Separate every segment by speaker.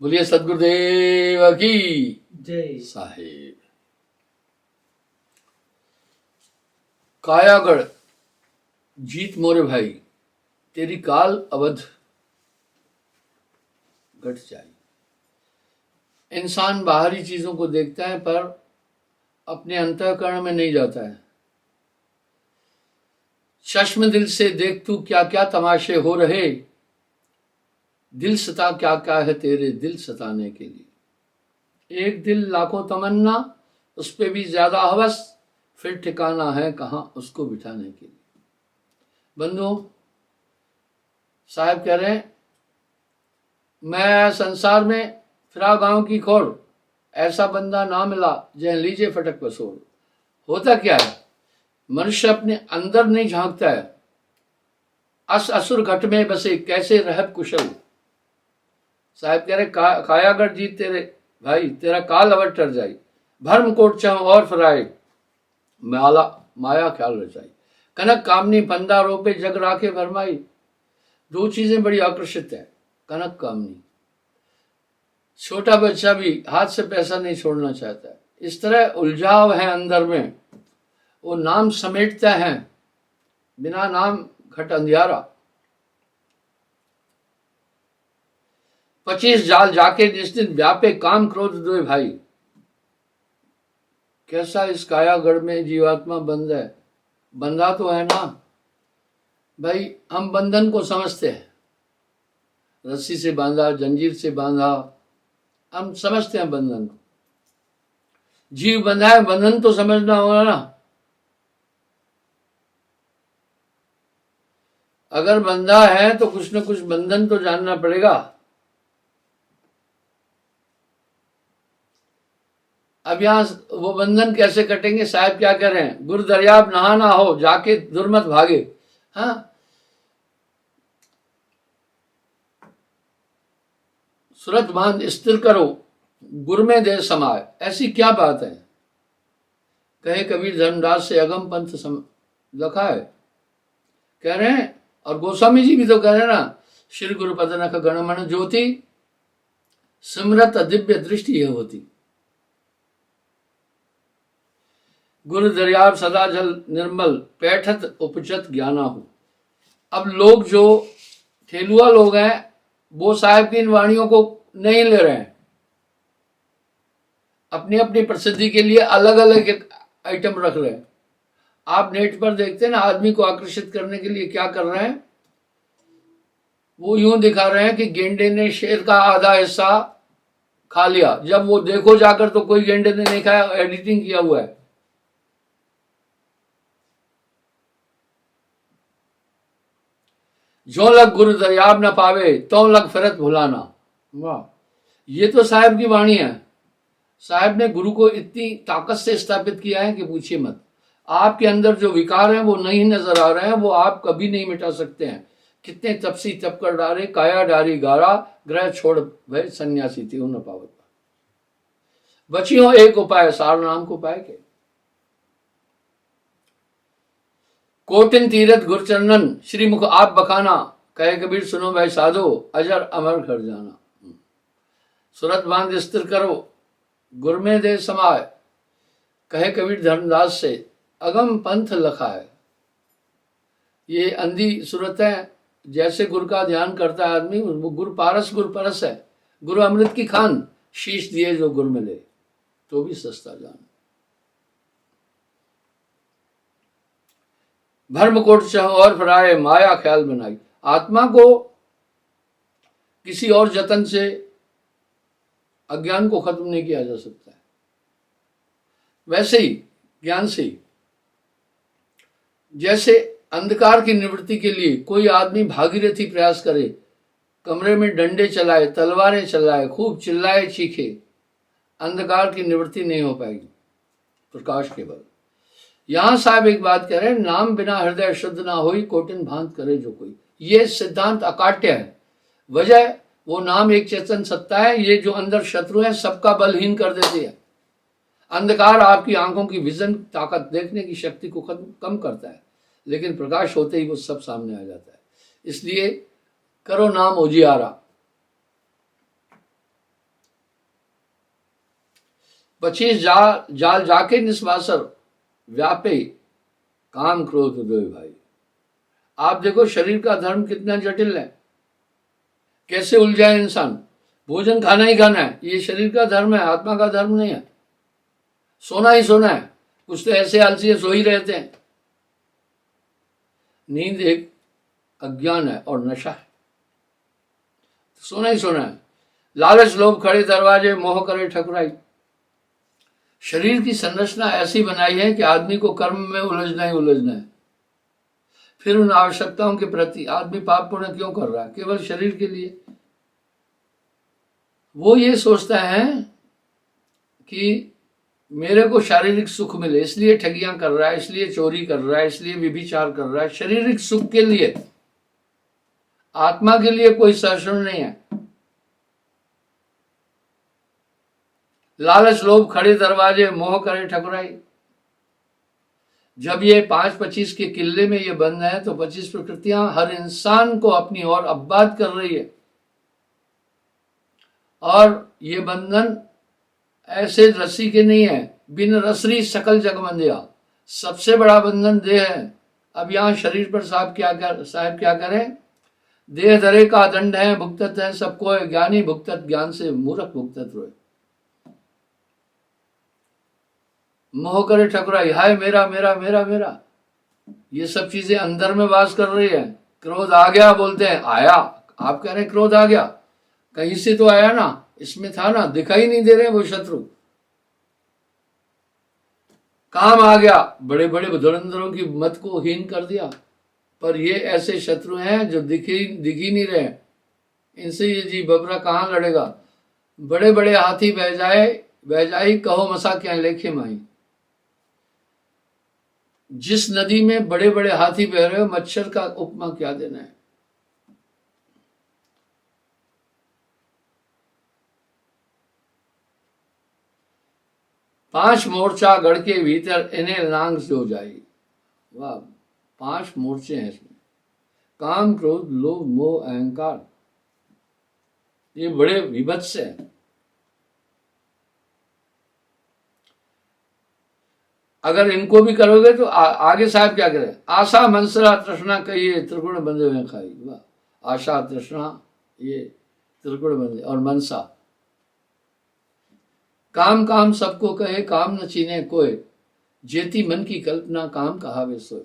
Speaker 1: बोलिए सदगुरुदेव की
Speaker 2: जय।
Speaker 1: साहेब। कायागढ़ जीत मोरे भाई, तेरी काल अवध घट जाए। इंसान बाहरी चीजों को देखता है पर अपने अंतःकरण में नहीं जाता है। चश्म दिल से देख तू क्या क्या तमाशे हो रहे, दिल सता क्या क्या है तेरे दिल सताने के लिए। एक दिल लाखों तमन्ना, उस पे भी ज्यादा हवस, फिर ठिकाना है कहाँ उसको बिठाने के लिए। बंधुओं, साहब कह रहे हैं मैं संसार में फिरा गांव की खोर, ऐसा बंदा ना मिला जय लीजे फटक बसोर। होता क्या है, मनुष्य अपने अंदर नहीं झांकता है। अस असुर घट में बसे कैसे रहब कुशल। साहब कह रहे कायागढ़ जीत तेरे भाई, तेरा काल अवट टर जाई। भर्म कोट चाह और फराए, माला माया ख्याल रचाई। कनक कामनी फंदा रोपे जग राखे भरमाई। दो चीजें बड़ी आकर्षित है, कनक कामनी। छोटा बच्चा भी हाथ से पैसा नहीं छोड़ना चाहता है। इस तरह उलझाव है अंदर में, वो नाम समेटता है, बिना नाम घट अंधियारा। 25 जाल जाके जिस दिन व्यापे काम क्रोध दो भाई। कैसा इस कायागढ़ में जीवात्मा बंद है। बंधा तो है ना भाई, हम बंधन को समझते हैं, रस्सी से बांधा, जंजीर से बांधा, हम समझते हैं बंधन को। जीव बंधा है, बंधन तो समझना होगा ना। अगर बंधा है तो कुछ न कुछ बंधन तो जानना पड़ेगा। अब यहां वो बंधन कैसे कटेंगे, साहब क्या कह रहे हैं, गुरु दरियाब नहाना हो जाके दुर्मत भागे। हाँ, सूरत बांध स्थिर करो गुर में दे समाए। ऐसी क्या बात है, कहे कबीर धर्मदास से अगम पंथ लिखा है, कह रहे हैं। और गोस्वामी जी भी तो कह रहे हैं ना, श्री गुरु पदनख गणमण ज्योति सिमरत दिव्य दृष्टि है होती। गुरु दरियाब सदा जल निर्मल पैठत उपजत ज्ञाना हो। अब लोग जो ठेलुआ लोग हैं वो साहब की इन वाणियों को नहीं ले रहे हैं। अपनी अपनी प्रसिद्धि के लिए अलग अलग आइटम रख रहे हैं। आप नेट पर देखते हैं ना, आदमी को आकर्षित करने के लिए क्या कर रहे हैं, वो यूं दिखा रहे हैं कि गेंडे ने शेर का आधा हिस्सा खा लिया। जब वो देखो जाकर तो कोई गेंडे ने नहीं खाया, एडिटिंग किया हुआ है। जो लग गुरु दरियाब न पावे तो लग फिरत भुलाना। वाह, ये तो साहब की वाणी है। साहब ने गुरु को इतनी ताकत से स्थापित किया है कि पूछिए मत। आपके अंदर जो विकार हैं वो नहीं नजर आ रहे हैं, वो आप कभी नहीं मिटा सकते हैं। कितने तपसी तप कर डारे, काया डारी गारा, ग्रह छोड़ भय सन्यासी थी न पावत। बचियों एक उपाय, सार नाम को पाए के। कोटिन तीरथ गुरचरणन श्रीमुख आप बखाना, कहे कबीर सुनो भाई साधो अजर अमर घर जाना। सूरत बांध स्थिर करो गुर में दे समाय, कहे कबीर धर्मदास से अगम पंथ लखा है। ये अंधी सूरत है। जैसे गुरु का ध्यान करता है आदमी, वो गुरु परस है। गुरु अमृत की खान, शीश दिए जो गुरु मिले तो भी सस्ता जान। भर्म कोट चाह और फराए माया ख्याल बनाई। आत्मा को किसी और जतन से अज्ञान को खत्म नहीं किया जा सकता है, वैसे ही ज्ञान से ही। जैसे अंधकार की निवृत्ति के लिए कोई आदमी भागीरथी प्रयास करे, कमरे में डंडे चलाए, तलवारें चलाए, खूब चिल्लाए चीखे, अंधकार की निवृत्ति नहीं हो पाएगी प्रकाश के बल। यहां साहब एक बात कह रहे हैं, नाम बिना हृदय शुद्ध ना होई, कोटिन भांत करे जो कोई। ये सिद्धांत अकाट्य है। वजह वो नाम एक चेतन सत्ता है। ये जो अंदर शत्रु है सबका बलहीन कर देती है। अंधकार आपकी आंखों की विजन ताकत, देखने की शक्ति को कम करता है, लेकिन प्रकाश होते ही वो सब सामने आ जाता है। इसलिए करो नाम उजियारा। 25 जाल जाके निस्वासर व्यापे काम क्रोध उदय भाई। आप देखो शरीर का धर्म कितना जटिल है, कैसे उलझाए इंसान। भोजन खाना ही खाना है, ये शरीर का धर्म है, आत्मा का धर्म नहीं है। सोना ही सोना है, कुछ तो ऐसे आलसी है सो ही रहते हैं। नींद एक अज्ञान है और नशा है, सोना ही सोना है। लालच लोभ खड़े दरवाजे, मोह करे ठकुराई। शरीर की संरचना ऐसी बनाई है कि आदमी को कर्म में उलझना ही उलझना है। फिर उन आवश्यकताओं के प्रति आदमी पाप पुण्य क्यों कर रहा है? केवल शरीर के लिए। वो ये सोचता है कि मेरे को शारीरिक सुख मिले, इसलिए ठगियां कर रहा है, इसलिए चोरी कर रहा है, इसलिए व्यभिचार कर रहा है, शारीरिक सुख के लिए। आत्मा के लिए कोई सहिष्णु नहीं है। लालच लोभ खड़े दरवाजे, मोह करे ठकुराई। जब ये 5-25 के किले में ये बंद है तो 25 प्रकृतियां हर इंसान को अपनी ओर आबाद कर रही है। और ये बंधन ऐसे रस्सी के नहीं है, बिन रसरी सकल जग बंधिया। सबसे बड़ा बंधन देह है। अब यहां शरीर पर साहब क्या करें? देह धरे का दंड है, भुगतत है सबको है ज्ञानी, भुगतत ज्ञान से मूर्ख भुगतत रोए। मोह करे ठकुराई, हाय मेरा मेरा मेरा मेरा। ये सब चीजें अंदर में वास कर रही है। क्रोध आ गया बोलते हैं, आया। आप कह रहे हैं क्रोध आ गया, कहीं से तो आया ना, इसमें था ना, दिखाई नहीं दे रहे वो शत्रु। काम आ गया, बड़े बड़े धुरंधरों की मत को हीन कर दिया। पर ये ऐसे शत्रु हैं जो दिख ही नहीं रहे। इनसे ये जी बबरा कहां लड़ेगा? बड़े बड़े हाथी बह जाई कहो मसा क्या लेखे माई। जिस नदी में बड़े बड़े हाथी बह रहे हो, मच्छर का उपमा क्या देना है? पांच मोर्चा गढ़ के भीतर इन्हें लांग जो जाई। वाह, 5 मोर्चे हैं इसमें। काम क्रोध लोभ मोह अहंकार, ये बड़े विभत्स हैं। अगर इनको भी करोगे तो आगे साहब क्या करें? आशा मनसरा तृष्णा कहिए त्रिगुण बंधे हुए खाई। वाह, आशा तृष्णा ये त्रिगुण बंधे और मनसा। काम काम सबको कहे काम न चीने कोय, जेती मन की कल्पना काम कहावे सोए।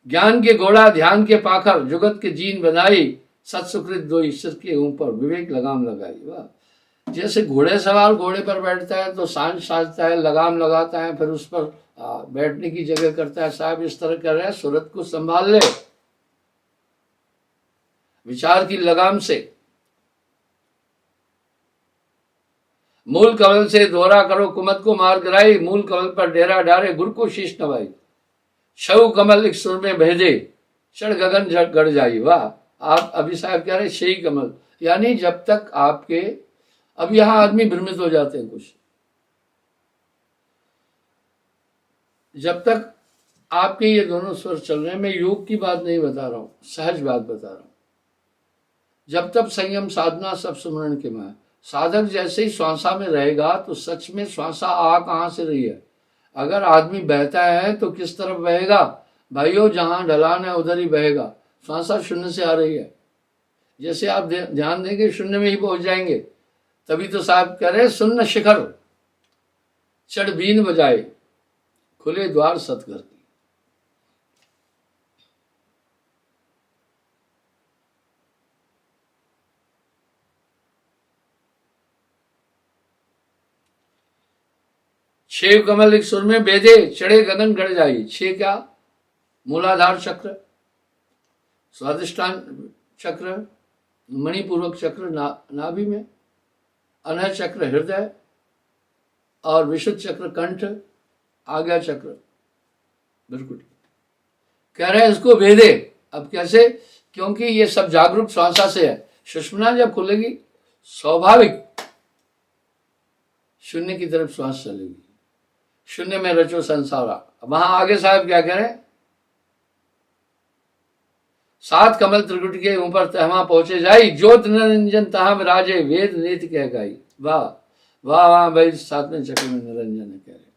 Speaker 1: ज्ञान के घोड़ा ध्यान के पाखर, जुगत के जीन बनाई, सत्सुकृत दो ईश्वर के ऊपर विवेक लगाम लगाई। वाह, जैसे घोड़े सवार घोड़े पर बैठता है तो सांझ साजता है, लगाम लगाता है, फिर उस पर बैठने की जगह करता है। साहब इस तरह कर रहे हैं, सूरत को संभाल ले विचार की लगाम से। मूल कमल से दोहरा करो कुमत को मार गिराई, मूल कमल पर डेरा डारे गुरु को शीश नवाई। शव कमल एक सुर में भेदे, चढ़ गगन गढ़ जाई। वाह, आप अभी साहब कह रहे शेही कमल, यानी जब तक आपके, अब यहां आदमी भ्रमित हो जाते हैं कुछ, जब तक आपके ये दोनों स्वर चल रहे हैं, मैं योग की बात नहीं बता रहा हूं, सहज बात बता रहा हूं। जब तक संयम साधना सब सुमरण के में, साधक जैसे ही श्वासा में रहेगा तो सच में श्वासा आ कहां से रही है? अगर आदमी बहता है तो किस तरफ बहेगा भाइयों? जहां ढलान है उधर ही बहेगा। श्वासा शून्य से आ रही है। जैसे आप ध्यान देंगे शून्य में ही पहुंच जाएंगे। तभी तो साहब कह रहे शून्य शिखर चढ़ बीन बजाए, खुले द्वार सतघर की। छह कमल एक सुर में बेदे, चढ़े गगन गढ़ जाई। छह क्या? मूलाधार चक्र, स्वादिष्टान चक्र, मणिपूर्वक चक्र नाभि में, अनहद चक्र हृदय, और विशुद्ध चक्र कंठ, आज्ञा चक्र बिल्कुल। कह रहे हैं इसको भेदे। अब कैसे? क्योंकि ये सब जागरूक श्वासा से है। सुषुम्ना जब खुलेगी स्वाभाविक शून्य की तरफ श्वास चलेगी। शून्य में रचो संसारा। वहां आगे साहब क्या कह रहे हैं? सात कमल त्रिकुट के ऊपर तहमा पहुंचे जाई, ज्योत निरंजन तहा विराजे, वेद नीति कह गाई। वाह वाह वाह भाई, सातवें चक्र में निरंजन है कह रहे।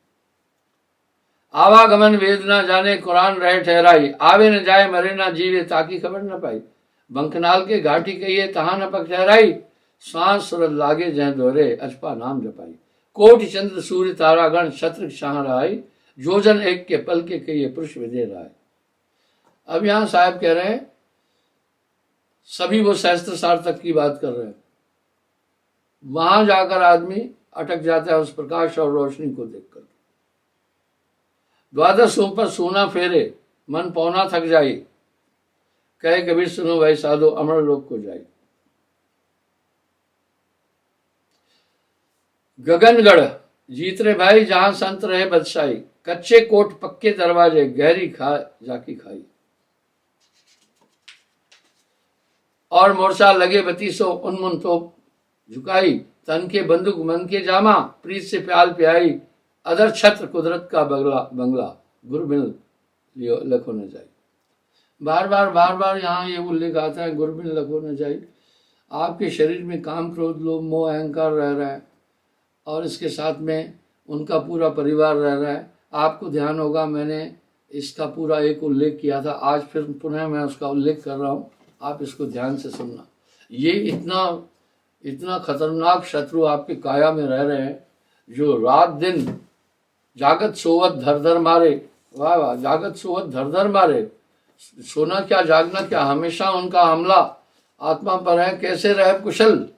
Speaker 1: आवागमन वेद ना जाने, कुरान रहे ठहराई, आवे न जाए मरे ना जीवे, ताकि खबर न पाई। बंकनाल के घाटी कहिए तहा न पग ठहराई, सांस सुरत लागे जह दोरे, अजपा नाम जपाई। कोटि चंद्र सूर्य तारागण, छत्र शाह राय, जोजन एक के पल के कहिए पुरुष विजय राय। अब यहां साहब कह रहे हैं, सभी वो सहस्त्र सार तक की बात कर रहे हैं। वहां जाकर आदमी अटक जाता है उस प्रकाश और रोशनी को देखकर। द्वादश पर सोना फेरे, मन पौना थक जाए, कहे कबीर सुनो भाई साधो, अमर लोक को जाए। गगनगढ़ जीत रे भाई, जहां संत रहे बदशाही, कच्चे कोट पक्के दरवाजे, गहरी खा जाकी खाई। और मोर्चा लगे बतीसो, उन्मुन तो झुकाई, तन के बंदूक मन के जामा, प्रीत से प्याल प्याई, अदर छत्र कुदरत का बंगला, गुरु बिन लखो न जाई। बार बार यहाँ ये उल्लेख आता है, गुरु बिन लखो न जाई। आपके शरीर में काम क्रोध लोभ मोह अहंकार रह रहा है, और इसके साथ में उनका पूरा परिवार रह रहा है। आपको ध्यान होगा, मैंने इसका पूरा एक उल्लेख किया था, आज फिर पुनः मैं उसका उल्लेख कर रहा हूँ, आप इसको ध्यान से सुनना। ये इतना खतरनाक शत्रु आपके काया में रह रहे हैं, जो रात दिन जागत सोवत धर धर मारे। वाह वाह, जागत सोवत धर धर मारे, सोना क्या जागना क्या, हमेशा उनका हमला आत्मा पर है। कैसे रहे कुशल,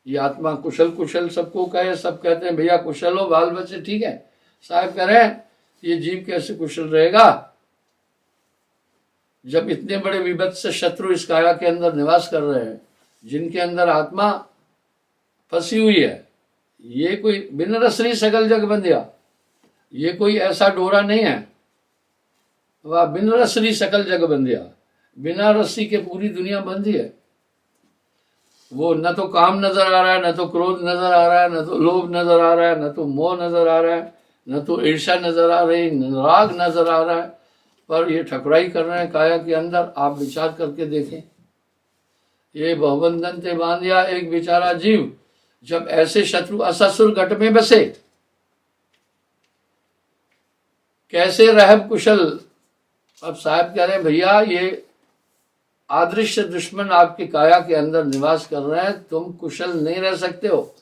Speaker 1: ये आत्मा कुशल कुशल सबको कहे, सब कहते हैं भैया कुशल हो, बाल बच्चे ठीक है, साहब कह रहे हैं ये जीव कैसे कुशल रहेगा, जब इतने बड़े विभत्स शत्रु इस काया के अंदर निवास कर रहे हैं, जिनके अंदर आत्मा फंसी हुई है। ये कोई बिन रसरी सकल जग बंधिया, ये कोई ऐसा डोरा नहीं है, वह बिन रसरी सकल जग बंधिया, बिना रस्सी के पूरी दुनिया बंधी है। वो न तो काम नजर आ रहा है, न तो क्रोध नजर आ रहा है, न तो लोभ नजर आ रहा है, न तो मोह नजर आ रहा है, न तो ईर्ष्या नजर आ रही, न राग नजर आ रहा है, पर ये ठकुराई कर रहे हैं काया के अंदर। आप विचार करके देखें, ये बहुबंधन ते बांधिया एक बेचारा जीव, जब ऐसे शत्रु अससुर घट में बसे, कैसे रहब कुशल। अब साहब कह रहे हैं भैया, ये आदृश्य दुश्मन आपकी काया के अंदर निवास कर रहे हैं, तुम कुशल नहीं रह सकते हो।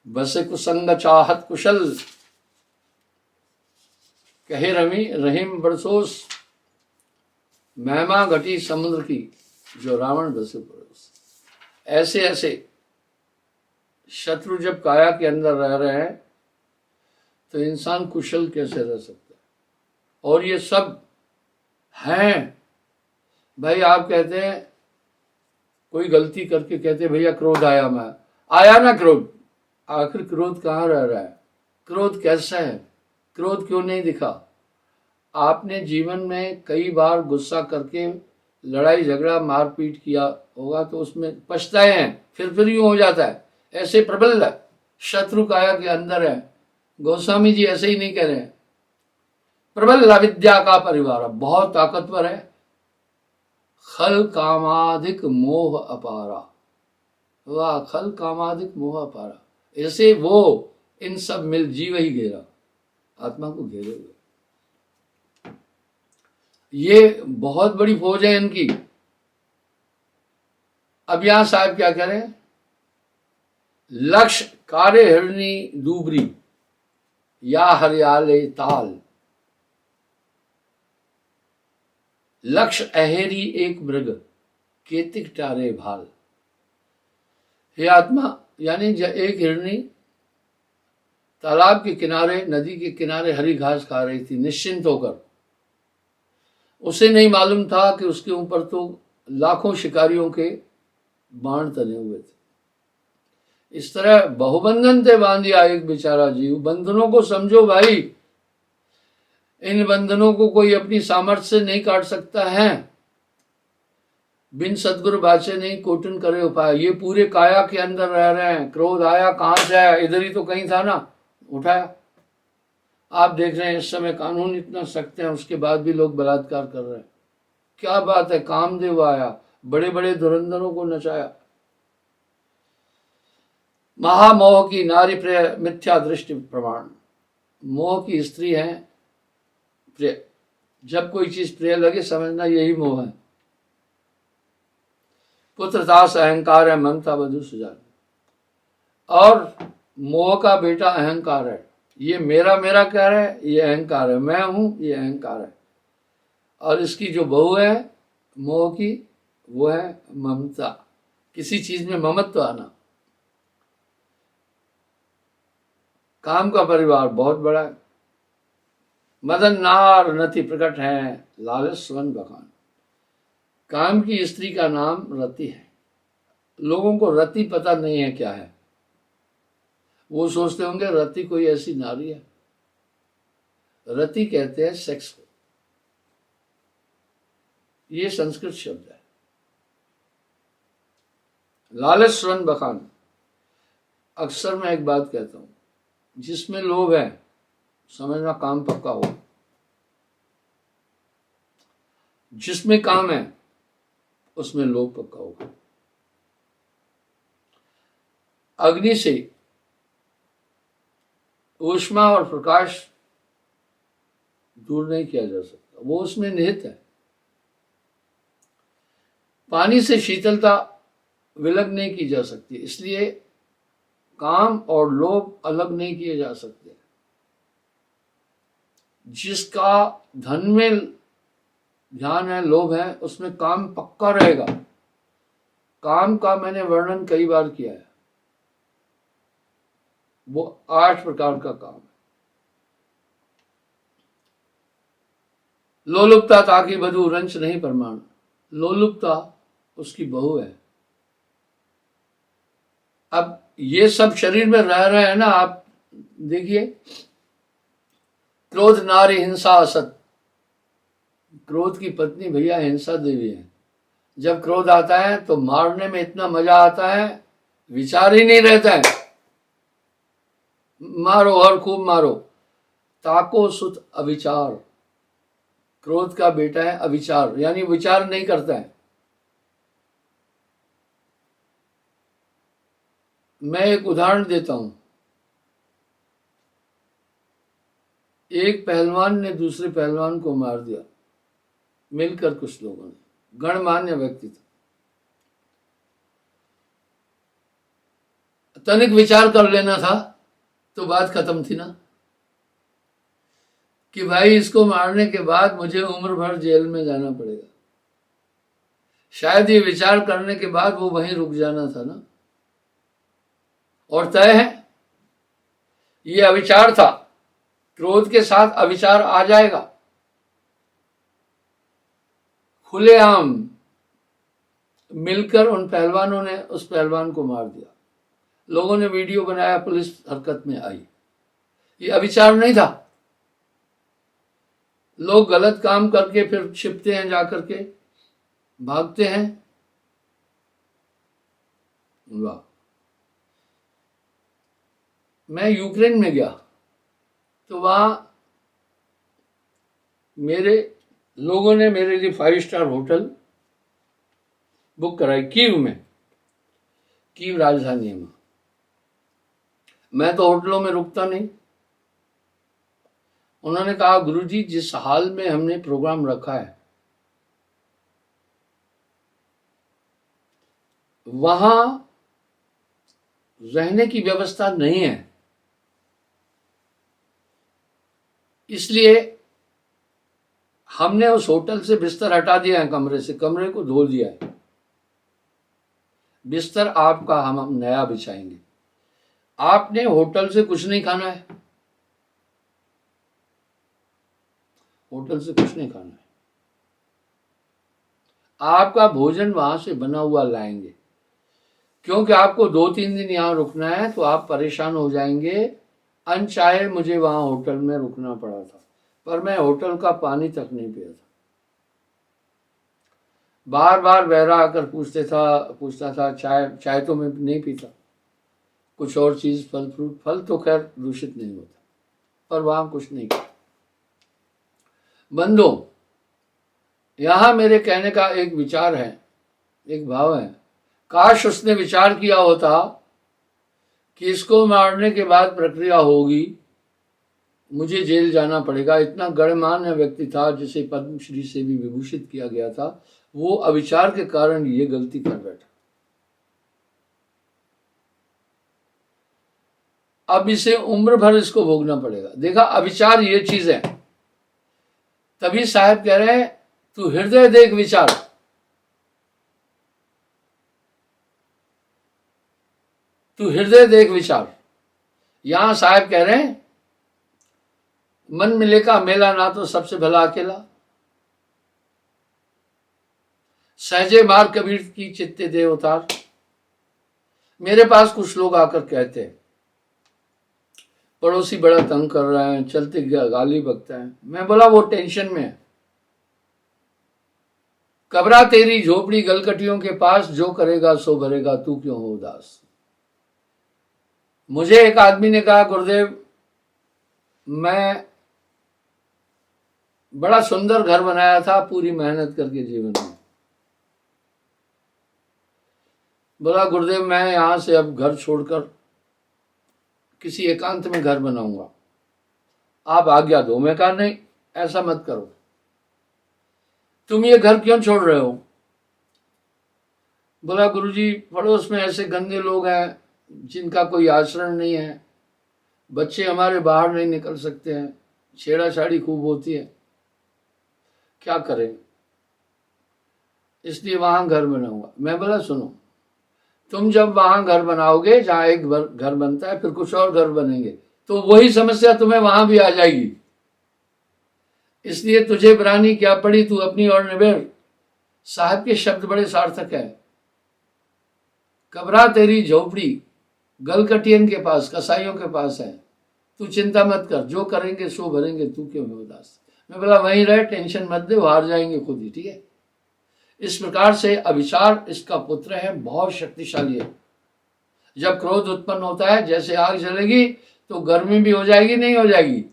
Speaker 1: बसे कुसंग चाहत कुशल, कहे रहीम बरसोस, महिमा घटी समुद्र की, जो रावण बसे पड़ोस। ऐसे ऐसे शत्रु जब काया के अंदर रह रहे हैं, तो इंसान कुशल कैसे रह सकता है। और ये सब हैं भाई। आप कहते हैं कोई गलती करके कहते हैं भैया क्रोध आया, मैं आया ना क्रोध, आखिर क्रोध कहाँ रह रहा है, क्रोध कैसा है, क्रोध क्यों नहीं दिखा। आपने जीवन में कई बार गुस्सा करके लड़ाई झगड़ा मारपीट किया होगा, तो उसमें पछताए हैं, फिर यूं हो जाता है। ऐसे प्रबल शत्रु काया के अंदर है। गोस्वामी जी ऐसे ही नहीं कह रहे हैं, प्रबल अविद्या का परिवार, बहुत ताकतवर है। खल कामाधिक मोह अपारा, वाह, खल कामाधिक मोह अपारा। ऐसे वो इन सब मिल जीव ही घेरा, आत्मा को घेरे हुए। ये बहुत बड़ी फौज है इनकी। अब यहां साहब क्या कह रहे हैं, लक्ष्य कार्य हिरणी दूबरी, या हरियाले ताल, लक्ष्य अहेरी एक मृग, केतिक टारे भाल। हे आत्मा, यानी एक हिरणी तालाब के किनारे, नदी के किनारे हरी घास खा रही थी निश्चिंत होकर। उसे नहीं मालूम था कि उसके ऊपर तो लाखों शिकारियों के बाण तने हुए थे। इस तरह बहुबंधन थे बांधिया एक बेचारा जीव। बंधनों को समझो भाई, इन बंधनों को कोई अपनी सामर्थ्य से नहीं काट सकता है। बिन सदगुरु बाचे नहीं कोटन करे उपाय। ये पूरे काया के अंदर रह रहे हैं। क्रोध आया, कहां से आया, इधर ही तो कहीं था ना, उठाया। आप देख रहे हैं इस समय कानून इतना सख्त है, उसके बाद भी लोग बलात्कार कर रहे हैं। क्या बात है, कामदेव आया, बड़े बड़े धुरंधरों को नचाया। महामोह की नारी प्रिय मिथ्या दृष्टि प्रमाण। मोह की स्त्री है प्रिय। जब कोई चीज प्रिय लगे समझना यही मोह है। पुत्रदास अहंकार है, ममता बधु सुजान। और मोह का बेटा अहंकार है। ये मेरा मेरा कह रहा है, ये अहंकार है। मैं हूं, ये अहंकार है। और इसकी जो बहू है मोह की, वो है ममता। किसी चीज में ममत्व आना। काम का परिवार बहुत बड़ा है। मदन नार नति प्रकट है, लालच स्वर्ण बखान। काम की स्त्री का नाम रति है। लोगों को रति पता नहीं है क्या है। वो सोचते होंगे रति कोई ऐसी नारी है। रति कहते हैं सेक्स को। ये संस्कृत शब्द है। लालच स्वर्ण बखान। अक्सर मैं एक बात कहता हूं, जिसमें लोभ है समझना काम पक्का हो। जिसमें काम है उसमें लोभ पक्का होगा। अग्नि से ऊष्मा और प्रकाश दूर नहीं किया जा सकता, वो उसमें निहित है। पानी से शीतलता विलग नहीं की जा सकती, इसलिए काम और लोभ अलग नहीं किए जा सकते। जिसका धन में ध्यान है, लोभ है, उसमें काम पक्का रहेगा। काम का मैंने वर्णन कई बार किया है। वो 8 प्रकार का काम है। लोलुपता ताकि बधू रंच नहीं प्रमाण। लोलुपता उसकी बहू है। अब ये सब शरीर में रह रहे हैं ना। आप देखिए, क्रोध नारी हिंसा असत। क्रोध की पत्नी भैया हिंसा देवी है। जब क्रोध आता है तो मारने में इतना मजा आता है, विचार ही नहीं रहता है। मारो और खूब मारो। ताको सुत अविचार। क्रोध का बेटा है अविचार, यानी विचार नहीं करता है। मैं एक उदाहरण देता हूं। एक पहलवान ने दूसरे पहलवान को मार दिया, मिलकर कुछ लोगों ने, गणमान्य व्यक्ति था। तनिक विचार कर लेना था तो बात खत्म थी ना, कि भाई इसको मारने के बाद मुझे उम्र भर जेल में जाना पड़ेगा। शायद ये विचार करने के बाद वो वहीं रुक जाना था ना। और तय है, ये अविचार था। क्रोध के साथ अविचार आ जाएगा। खुलेआम मिलकर उन पहलवानों ने उस पहलवान को मार दिया। लोगों ने वीडियो बनाया, पुलिस हरकत में आई। ये अविचार नहीं था। लोग गलत काम करके फिर छिपते हैं, जाकर के भागते हैं। वाह। मैं यूक्रेन में गया तो वहां मेरे लोगों ने मेरे लिए 5 स्टार होटल बुक कराई कीव में। कीव राजधानी में। मैं तो होटलों में रुकता नहीं। उन्होंने कहा, गुरुजी जिस हाल में हमने प्रोग्राम रखा है वहां रहने की व्यवस्था नहीं है, इसलिए हमने उस होटल से बिस्तर हटा दिया है, कमरे से, कमरे को धो दिया है। बिस्तर आपका हम नया बिछाएंगे। आपने होटल से कुछ नहीं खाना है। होटल से कुछ नहीं खाना है। आपका भोजन वहां से बना हुआ लाएंगे, क्योंकि आपको 2-3 दिन यहां रुकना है तो आप परेशान हो जाएंगे। अनचाहे मुझे वहां होटल में रुकना पड़ा था, पर मैं होटल का पानी तक नहीं पिया था। बार बार बहरा आकर पूछता था, चाय तो मैं नहीं पीता, कुछ और चीज, फल फ्रूट। फल तो खैर दूषित नहीं होता, पर वहां कुछ नहीं किया। बंदो, यहां मेरे कहने का एक विचार है, एक भाव है, काश उसने विचार किया होता कि इसको मारने के बाद प्रक्रिया होगी, मुझे जेल जाना पड़ेगा। इतना गणमान्य व्यक्ति था जिसे पद्मश्री से भी विभूषित किया गया था, वो अविचार के कारण ये गलती कर बैठा। अब इसे उम्र भर इसको भोगना पड़ेगा। देखा, अविचार ये चीज है। तभी साहब कह रहे हैं तू हृदय देख विचार, तू हृदय देख विचार। यहां साहब कह रहे हैं मन मिले का मेला ना तो सबसे भला अकेला, सहजे मार कबीर की चित्ते दे उतार। मेरे पास कुछ लोग आकर कहते हैं पड़ोसी बड़ा तंग कर रहा है, चलते गाली बकता है। मैं बोला वो टेंशन में है। कबरा तेरी झोपड़ी गलकटियों के पास, जो करेगा सो भरेगा तू क्यों हो उदास। मुझे एक आदमी ने कहा गुरुदेव मैं बड़ा सुंदर घर बनाया था पूरी मेहनत करके जीवन में। बोला गुरुदेव मैं यहां से अब घर छोड़कर किसी एकांत में घर बनाऊंगा, आप आज्ञा दो। मैं कहा नहीं, ऐसा मत करो। तुम ये घर क्यों छोड़ रहे हो? बोला गुरुजी पड़ोस में ऐसे गंदे लोग हैं जिनका कोई आचरण नहीं है, बच्चे हमारे बाहर नहीं निकल सकते हैं, छेड़ाछाड़ी खूब होती है, क्या करें, इसलिए वहां घर बनाऊंगा। मैं बोला सुनो, तुम जब वहां घर बनाओगे जहां एक घर बनता है फिर कुछ और घर बनेंगे, तो वही समस्या तुम्हें वहां भी आ जाएगी। इसलिए तुझे बनानी क्या पड़ी, तू अपनी ओर निबेड़। साहब के शब्द बड़े सार्थक है। कबरा तेरी झोपड़ी गलकटियन के पास, कसाईयों के पास है, तू चिंता मत कर, जो करेंगे सो भरेंगे तू क्यों है उदास। मैं बोला वहीं रहे, टेंशन मत दे, वो हार जाएंगे खुद ही, ठीक है। इस प्रकार से अविचार इसका पुत्र है, बहुत शक्तिशाली है। जब क्रोध उत्पन्न होता है जैसे आग जलेगी तो गर्मी भी हो जाएगी, नहीं हो जाएगी।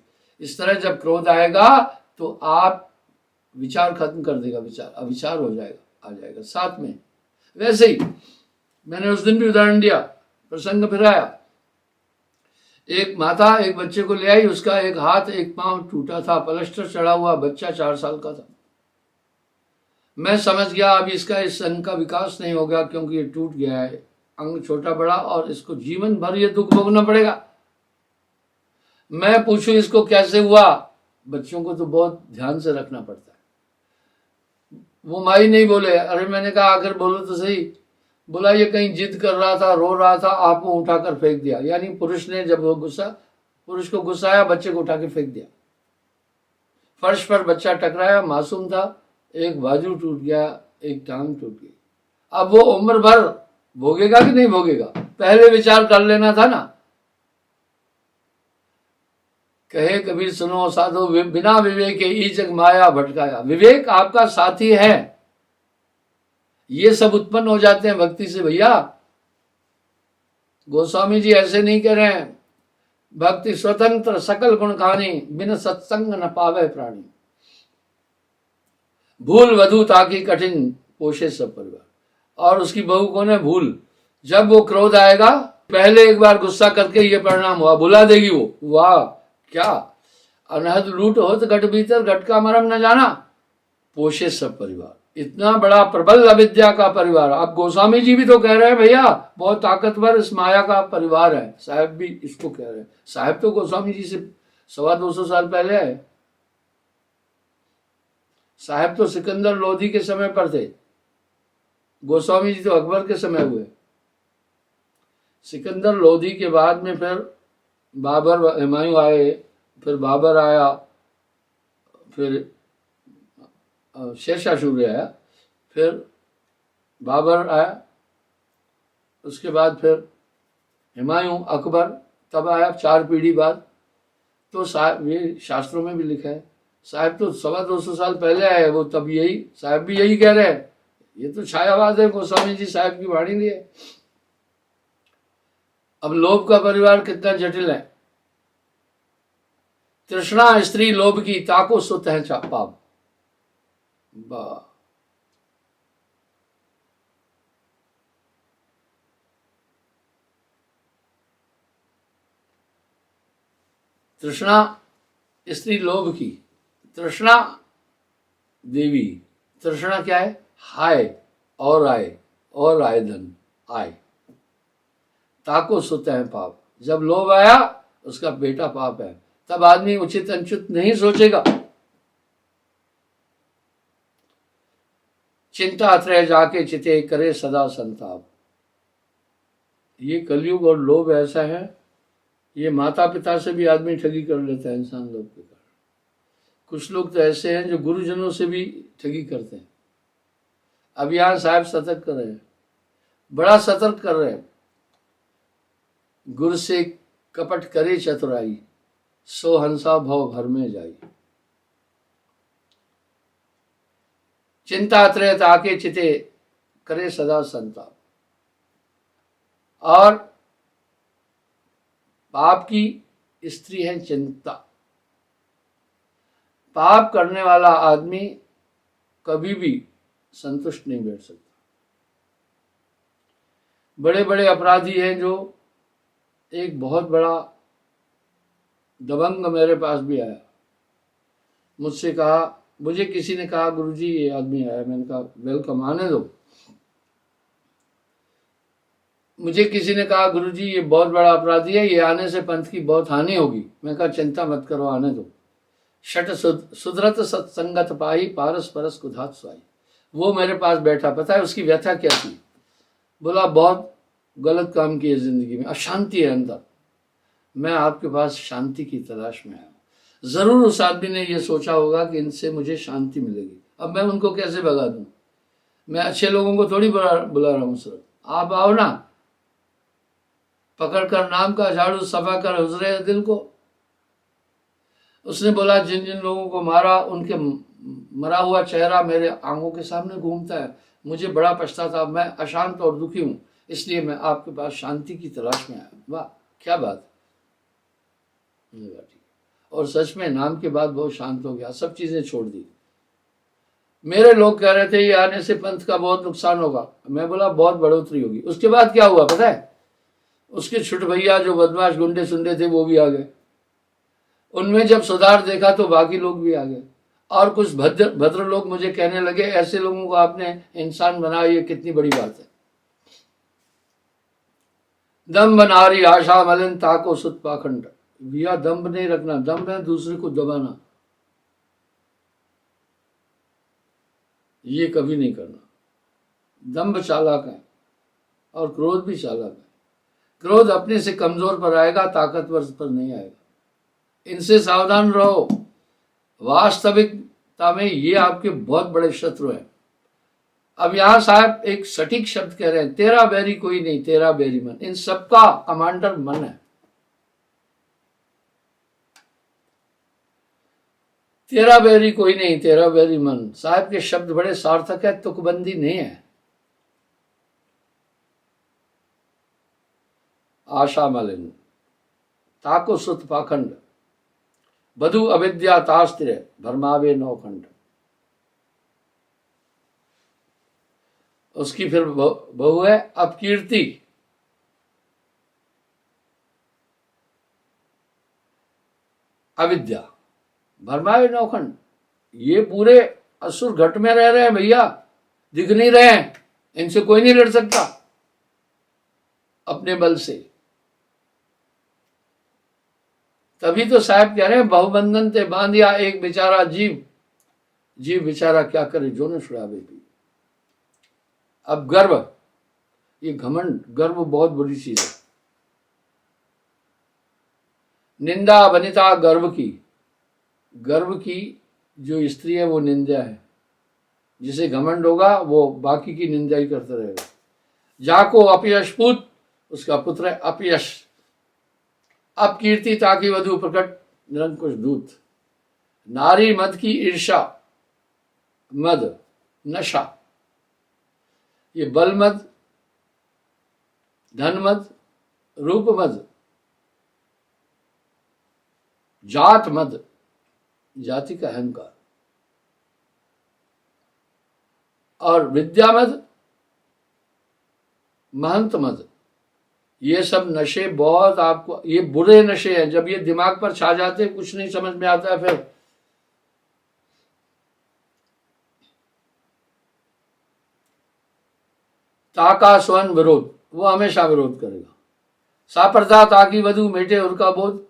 Speaker 1: इस तरह जब क्रोध आएगा तो आप विचार खत्म कर देगा, विचार अविचार हो जाएगा, आ जाएगा साथ में। वैसे ही मैंने उस दिन भी उदाहरण दिया, प्रसंग फिर आया। एक माता एक बच्चे को ले आई, उसका एक हाथ एक पांव टूटा था, प्लास्टर चढ़ा हुआ, बच्चा 4 साल का था। मैं समझ गया अब इसका इस अंग का विकास नहीं होगा क्योंकि ये टूट गया है, अंग छोटा बड़ा, और इसको जीवन भर ये दुख भोगना पड़ेगा। मैं पूछूं इसको कैसे हुआ, बच्चों को तो बहुत ध्यान से रखना पड़ता है। वो माई नहीं बोले। अरे मैंने कहा आकर बोलो तो सही। बोला ये कहीं जिद कर रहा था, रो रहा था, आपको उठाकर फेंक दिया। यानी पुरुष ने जब वो पुरुष को गुस्सा आया, बच्चे को उठा के फेंक दिया। फर्श पर बच्चा टकराया, मासूम था, एक बाजू टूट गया, एक टांग टूट गई। अब वो उम्र भर भोगेगा कि नहीं भोगेगा, पहले विचार कर लेना था ना। कहे कबीर सुनो साधो बिना विवेक के ई जग माया भटकाया। विवेक आपका साथी है। ये सब उत्पन्न हो जाते हैं भक्ति से भैया। गोस्वामी जी ऐसे नहीं कह रहे हैं, भक्ति स्वतंत्र सकल गुण खानी, बिन सत्संग न पावे प्राणी। भूल वधु ताकि कठिन, पोषे सब परिवार। और उसकी बहू कौन है? भूल। जब वो क्रोध आएगा, पहले एक बार गुस्सा करके ये परिणाम हुआ, भुला देगी वो। वाह क्या अनहद लूट हो तो घट भीतर, घट का मरम न जाना, पोषे सब परिवार। इतना बड़ा प्रबल अविद्या का परिवार। अब गोस्वामी जी भी तो कह रहे हैं भैया बहुत ताकतवर इस माया का परिवार है। साहब भी इसको कह रहे हैं। साहब तो गोस्वामी जी से 250 साल पहले है। साहब तो सिकंदर लोधी के समय पर थे, गोस्वामी जी तो अकबर के समय हुए। सिकंदर लोधी के बाद में फिर बाबर, हुमायूं आए, फिर बाबर आया, फिर शेरशाह सूर्य आया, फिर बाबर आया, उसके बाद फिर हुमायूं, अकबर, तब आया 4 पीढ़ी बाद। तो साहब ये शास्त्रों में भी लिखा है, साहब तो 250 साल पहले आए, वो तब यही साहब भी यही कह रहे हैं। ये तो छायावाद है, गोस्वामी जी साहब की वाणी नहीं है। अब लोभ का परिवार कितना जटिल है। तृष्णा स्त्री लोभ की, ताको सुत है पाप। वाह। तृष्णा स्त्री लोभ की, तृष्णा देवी। तृष्णा क्या है? हाय और आए, और आए धन आए। ताको सुत है पाप। जब लोभ आया उसका बेटा पाप है। तब आदमी उचित अनुचित नहीं सोचेगा। चिंता अत्रय जाके चिते करे सदा संताप। ये कलयुग और लोभ ऐसा है, ये माता पिता से भी आदमी ठगी कर लेता है इंसान लोभ के कारण। कुछ लोग तो ऐसे हैं जो गुरुजनों से भी ठगी करते हैं। अब यहां साहब सतर्क कर रहे हैं, बड़ा सतर्क कर रहे हैं। गुरु से कपट करे चतुराई, सो हंसा भव भर में जाई। चिंता त्रय ताके चिते करे सदा संताप। और पाप की स्त्री है चिंता। पाप करने वाला आदमी कभी भी संतुष्ट नहीं बैठ सकता। बड़े बड़े अपराधी हैं जो, एक बहुत बड़ा दबंग मेरे पास भी आया, मुझसे कहा, मुझे किसी ने कहा गुरुजी ये आदमी आया। मैंने कहा वेलकम, आने दो। मुझे किसी ने कहा गुरुजी ये बहुत बड़ा अपराधी है, ये आने से पंथ की बहुत हानि होगी। मैं कहा चिंता मत करो, आने दो। शट सुधरत सत्संगत पाई, पारस परस कुधात स्वाई। वो मेरे पास बैठा, पता है उसकी व्यथा क्या थी? बोला बहुत गलत काम किए जिंदगी में, अशांति है अंदर, मैं आपके पास शांति की तलाश में आया। जरूर उस आदमी ने यह सोचा होगा कि इनसे मुझे शांति मिलेगी। अब मैं उनको कैसे भगा दूं? मैं अच्छे लोगों को थोड़ी बुला रहा हूं सर, आप आओ ना, पकड़ कर नाम का झाड़ू सफा कर हुजरे दिल को। उसने बोला जिन जिन लोगों को मारा उनके मरा हुआ चेहरा मेरे आंखों के सामने घूमता है, मुझे बड़ा पछतावा, मैं अशांत और दुखी हूं, इसलिए मैं आपके पास शांति की तलाश में आया। वाह क्या बात। और सच में नाम के बाद बहुत शांत हो गया, सब चीजें छोड़ दी। मेरे लोग कह रहे थे ये आने से पंथ का बहुत नुकसान होगा, मैं बोला बहुत बढ़ोतरी होगी। उसके बाद क्या हुआ पता है? उसके छुट भैया जो बदमाश गुंडे सुंडे थे वो भी आ गए। उनमें जब सुधार देखा तो बाकी लोग भी आ गए। और कुछ भद्र लोग मुझे कहने लगे ऐसे लोगों को आपने इंसान बनाया, ये कितनी बड़ी बात है। दम बनारी आशा मलिन ताको सुत पाखंड। भैया दम्भ नहीं रखना, दम्भ है दूसरे को दबाना, ये कभी नहीं करना। दम्भ चालाक है और क्रोध भी चालाक है। क्रोध अपने से कमजोर पर आएगा, ताकतवर पर नहीं आएगा। इनसे सावधान रहो। वास्तविकता में ये आपके बहुत बड़े शत्रु हैं। अब यहां साहब एक सटीक शब्द कह रहे हैं, तेरा बैरी कोई नहीं तेरा बैरी मन। इन सबका कमांडर मन है। तेरा बैरी कोई नहीं तेरा बैरी मन। साहब के शब्द बड़े सार्थक है, तुकबंदी नहीं है। आशा मलिन ताको सुत पाखंड, बधु अविद्या तास्त्र भरमावे नौखंड। उसकी फिर बहू है अपकीर्ति। अविद्या भरमावे नौखंड। ये पूरे असुर घट में रह रहे हैं भैया, दिख नहीं रहे हैं, इनसे कोई नहीं लड़ सकता अपने बल से। तभी तो साहब कह रहे हैं बहुबंधन ते बांधिया एक बेचारा जीव, जीव बेचारा क्या करे जो न छुड़ावे भी। अब गर्व, ये घमंड गर्व बहुत बुरी चीज है। निंदा बनिता गर्व की। गर्व की जो स्त्री है वो निंदा है। जिसे घमंड होगा वो बाकी की निंदा ही करता रहेगा। जाको अपयश पुत, उसका पुत्र है अपयश। अपकीर्ति ताकि वधु प्रकट निरंकुश दूत। नारी मद की ईर्षा, मद नशा, ये बल मद, धन मद, रूप मद, जात मद, जाति का अहंकार। और विद्यामद, महंत मद, ये सब नशे बहुत आपको, ये बुरे नशे हैं। जब ये दिमाग पर छा जाते कुछ नहीं समझ में आता है। फिर ताका स्वयं विरोध, वो हमेशा विरोध करेगा। साप्रता ताकि वधु मेटे उनका बोध,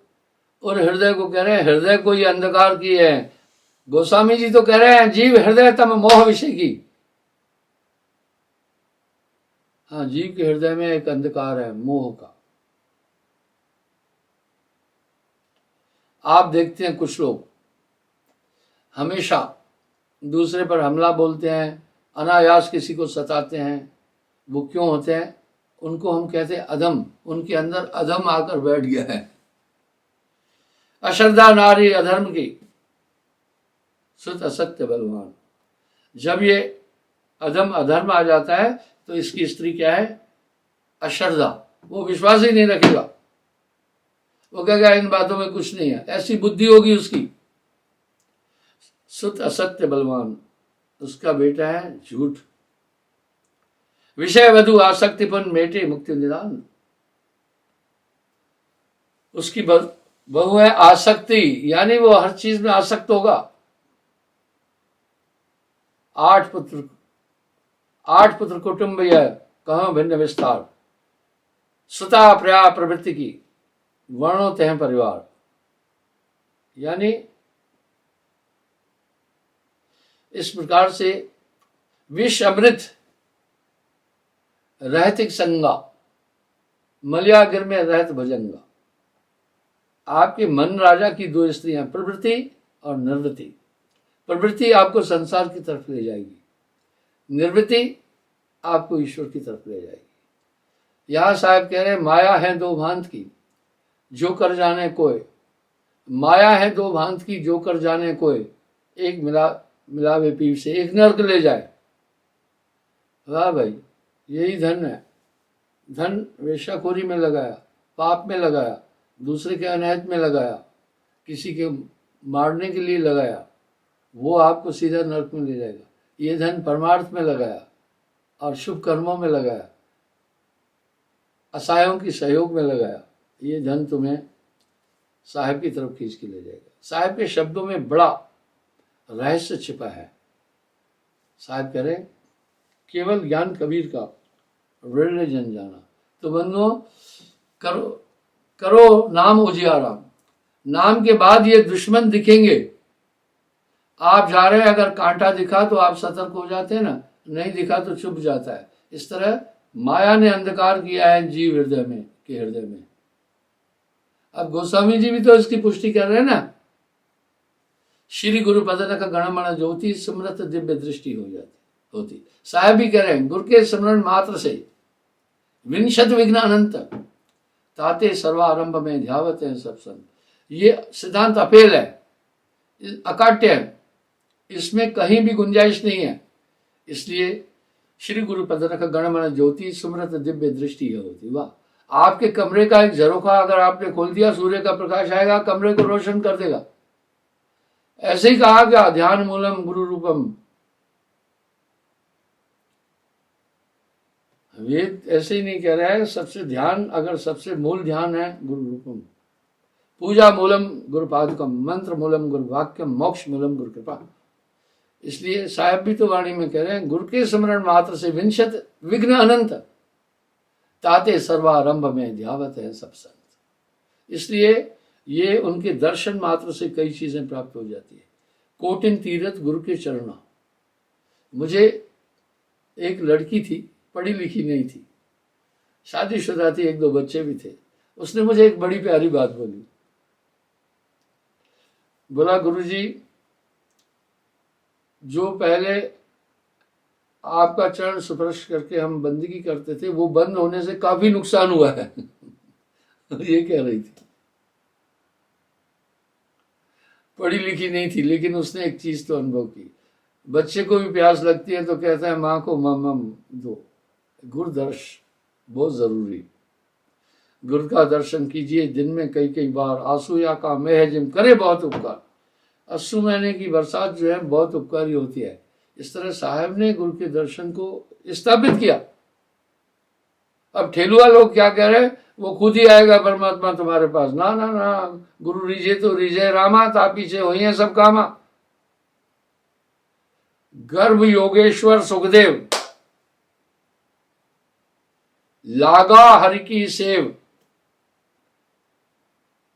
Speaker 1: और हृदय को कह रहे हैं, हृदय को ये अंधकार की है। गोस्वामी जी तो कह रहे हैं जीव हृदय तम मोह विषय की। हाँ, जीव के हृदय में एक अंधकार है, मोह का। आप देखते हैं कुछ लोग हमेशा दूसरे पर हमला बोलते हैं, अनायास किसी को सताते हैं। वो क्यों होते हैं? उनको हम कहते हैं अधम, उनके अंदर अधम आकर बैठ गया है। अश्रद्धा नारी अधर्म की, सुत असत्य बलवान। जब ये अधर्म आ जाता है तो इसकी स्त्री क्या है? अश्रद्धा, वो विश्वास ही नहीं रखेगा। वो कहेगा इन बातों में कुछ नहीं है, ऐसी बुद्धि होगी उसकी। सुत असत्य बलवान, उसका बेटा है झूठ। विषय वधु आसक्तिपन मेटे मुक्ति निदान, उसकी बहू है आसक्ति, यानी वो हर चीज में आसक्त होगा। 8 पुत्र कुटुंब यह कहो भिन्न विस्तार, सुता प्रया प्रवृत्ति की वर्णो तह परिवार। यानी इस प्रकार से विष अमृत रहतिक संगा, मलयागिर में रहत भजंगा। आपके मन राजा की 2 स्त्रियां, प्रवृत्ति और निर्वृत्ति। प्रवृत्ति आपको संसार की तरफ ले जाएगी, निर्वृत्ति आपको ईश्वर की तरफ ले जाएगी। यहां साहब कह रहे हैं माया है 2 भांत की, जो कर जाने कोय। माया है 2 भांत की, जो कर जाने कोय। एक मिलावे पीव से, एक नरक ले जाए। वाह भाई, यही धन है। धन वेश्याखोरी में लगाया, पाप में लगाया, दूसरे के अनैत में लगाया, किसी के मारने के लिए लगाया, वो आपको सीधा नरक में ले जाएगा। ये धन परमार्थ में लगाया और शुभ कर्मों में लगाया, असहायों की सहयोग में लगाया, ये धन तुम्हें साहिब की तरफ खींच के ले जाएगा। साहिब के शब्दों में बड़ा रहस्य छिपा है। साहिब कह रहे केवल ज्ञान कबीर का, वृण जन जाना। तो बंधुओं, करो नाम उजियारा। नाम के बाद ये दुश्मन दिखेंगे। आप जा रहे हैं, अगर कांटा दिखा तो आप सतर्क हो जाते हैं ना, नहीं दिखा तो चुप जाता है। इस तरह माया ने अंधकार किया है जीव हृदय में। अब गोस्वामी जी भी तो इसकी पुष्टि कर रहे हैं ना। श्री गुरु पदन का गणमण ज्योति सुमरत दिव्य दृष्टि होती। साहब भी कह रहे हैं गुरु के स्मरण मात्र से विंशत विघ्न अनंत ताते सर्वारंभ में ध्यावत है सब संत। ये सिद्धांत अपेल है, अकाट्य है, इसमें कहीं भी गुंजाइश नहीं है। इसलिए श्री गुरु पदन का गणमण ज्योति सुमरत दिव्य दृष्टि होती। वाह, आपके कमरे का एक झरोखा अगर आपने खोल दिया, सूर्य का प्रकाश आएगा, कमरे को रोशन कर देगा। ऐसे ही कहा क्या, ध्यान मूलम गुरु रूपम। वेद ऐसे ही नहीं कह रहा है, सबसे ध्यान, अगर सबसे मूल ध्यान है गुरु रूपम। पूजा मूलम गुरु पादुकम, मंत्र मूलम गुरु वाक्यम, मोक्ष मूलम गुरु कृपा। इसलिए साहब भी तो वाणी में कह रहे हैं गुरु के स्मरण मात्र से विंशत विघ्न अनंत ताते सर्वारंभ में ध्यावत है सब संत। इसलिए ये उनके दर्शन मात्र से कई चीजें प्राप्त हो जाती है। कोटिन तीरथ गुरु के चरणा। मुझे एक लड़की थी, पढ़ी लिखी नहीं थी, शादीशुदा थी, 1-2 बच्चे भी थे। उसने मुझे एक बड़ी प्यारी बात बोली। बोला गुरुजी, जो पहले आपका चरण स्पर्श करके हम बंदगी करते थे, वो बंद होने से काफी नुकसान हुआ है। ये कह रही थी। पढ़ी लिखी नहीं थी, लेकिन उसने एक चीज तो अनुभव की। बच्चे को भी प्यास लगती है तो कहता है माँ को मम दो। गुरुदर्श बहुत जरूरी। गुरु का दर्शन कीजिए दिन में कई बार। आंसू या का मेह जिम करे बहुत उपकार। 80 महीने की बरसात जो है बहुत उपकारी होती है। इस तरह साहब ने गुरु के दर्शन को स्थापित किया। अब ठेलुआ लोग क्या कह रहे हैं, वो खुद ही आएगा परमात्मा तुम्हारे पास। ना ना ना, गुरु रीजे तो रीजे रामा, ता पीछे हुई है सब कामा। गर्भ योगेश्वर सुखदेव लागा हरि की सेव,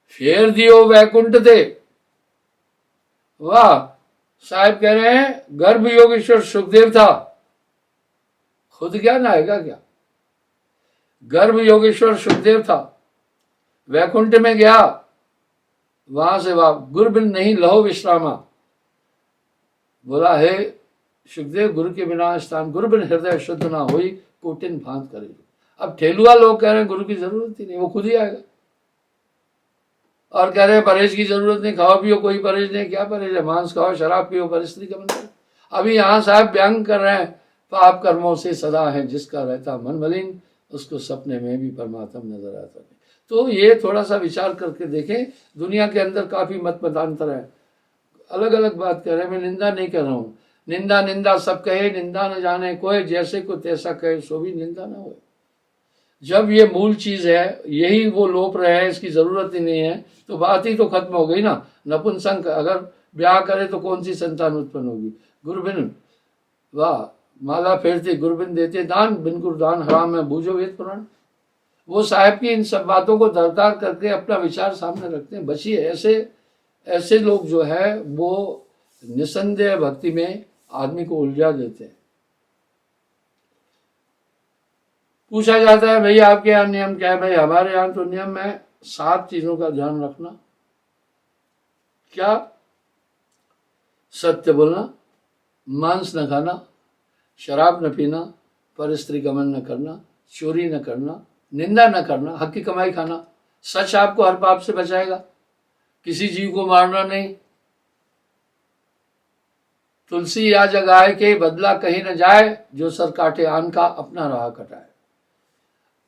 Speaker 1: फेर दियो वैकुंठ दे। वाह, साहब कह रहे हैं गर्भ योगेश्वर सुखदेव था, खुद क्या नहाएगा क्या। गर्भ योगेश्वर सुखदेव था, वैकुंठ में गया, वहां से वाह गुरु बिन नहीं लहो विश्रामा। बोला हे सुखदेव, गुरु के बिना स्थान, गुरु बिन हृदय शुद्ध ना हुई, कोटिन भांत करे। अब ठेलुआ लोग कह रहे हैं गुरु की जरूरत ही नहीं, वो खुद ही आएगा। और कह रहे हैं परहेज की जरूरत नहीं, खाओ पियो कोई परहेज नहीं। क्या परहेज है, मांस खाओ शराब पियो परिस्त्री गमन करो। अभी यहाँ साहब व्यंग कर रहे हैं, पाप कर्मों से सदा है जिसका रहता मन मलिन, उसको सपने में भी परमात्मा नजर आता है। तो ये थोड़ा सा विचार करके देखें, दुनिया के अंदर काफी मत मतांतर है, अलग अलग बात कर रहे हैं। मैं निंदा नहीं कर रहा हूँ, निंदा निंदा सब कहे, निंदा न जाने कोई, जैसे को तैसा कहे सो भी निंदा ना हो। जब ये मूल चीज है, यही वो लोप रहे हैं, इसकी जरूरत ही नहीं है, तो बात ही तो खत्म हो गई ना। नपुंसक अगर ब्याह करे तो कौन सी संतान उत्पन्न होगी। गुरु बिन वाह माला फेरते, गुरु बिन देते दान, बिन गुरु दान हराम में बूझो वेद पुराण। वो साहब की इन सब बातों को दरकार करके अपना विचार सामने रखते हैं। बचिए ऐसे लोग जो है वो निसंदेह भक्ति में आदमी को उलझा देते हैं। पूछा जाता है भैया आपके यहाँ नियम क्या है। भाई हमारे यहाँ तो नियम है 7 चीजों का ध्यान रखना। क्या? सत्य बोलना, मांस न खाना, शराब न पीना, पर स्त्री गमन न करना, चोरी न करना, निंदा न करना, हक की कमाई खाना। सच आपको हर पाप से बचाएगा। किसी जीव को मारना नहीं। तुलसी या जगाए के बदला कहीं न जाए, जो सर काटे आन का अपना राह कटाए।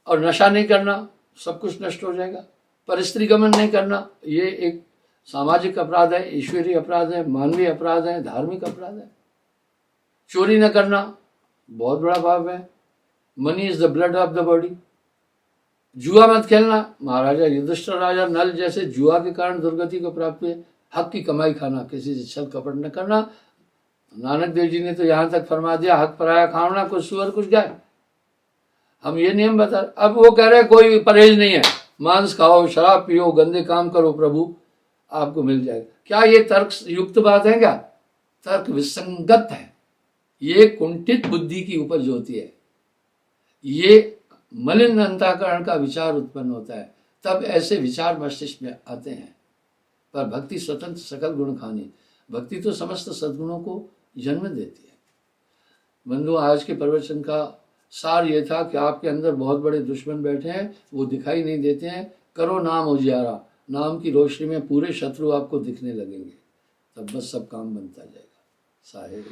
Speaker 1: और नशा नहीं करना, सब कुछ नष्ट हो जाएगा। पर स्त्री गमन नहीं करना, ये एक सामाजिक अपराध है, ईश्वरीय अपराध है, मानवीय अपराध है, धार्मिक अपराध है। चोरी न करना बहुत बड़ा पाप है। Money is the blood of the body. जुआ मत खेलना, महाराजा युधिष्ठिर राजा नल जैसे जुआ के कारण दुर्गति को प्राप्त हुए। हक की कमाई खाना, किसी से छल कपट न करना। नानक देव जी ने तो यहाँ तक फरमा दिया, हक पराया खाना, कुछ सुअर कुछ गाय। हम ये नियम बता। अब वो कह रहे कोई परहेज नहीं है, मांस खाओ शराब पियो गंदे काम करो, प्रभु आपको मिल जाएगा। क्या ये तर्क युक्त बात है? क्या तर्क विसंगत है? ये कुंठित बुद्धि की उपज होती है, ये मलिन अंतःकरण का विचार उत्पन्न होता है, तब ऐसे विचार मस्तिष्क में आते हैं। पर भक्ति स्वतंत्र सकल गुण खानी, भक्ति तो समस्त सद्गुणों को जन्म देती है। बंधु, आज के प्रवचन का सार ये था कि आपके अंदर बहुत बड़े दुश्मन बैठे हैं, वो दिखाई नहीं देते हैं। करो नाम उजियारा, नाम की रोशनी में पूरे शत्रु आपको दिखने लगेंगे, तब बस सब काम बनता जाएगा। साहेब।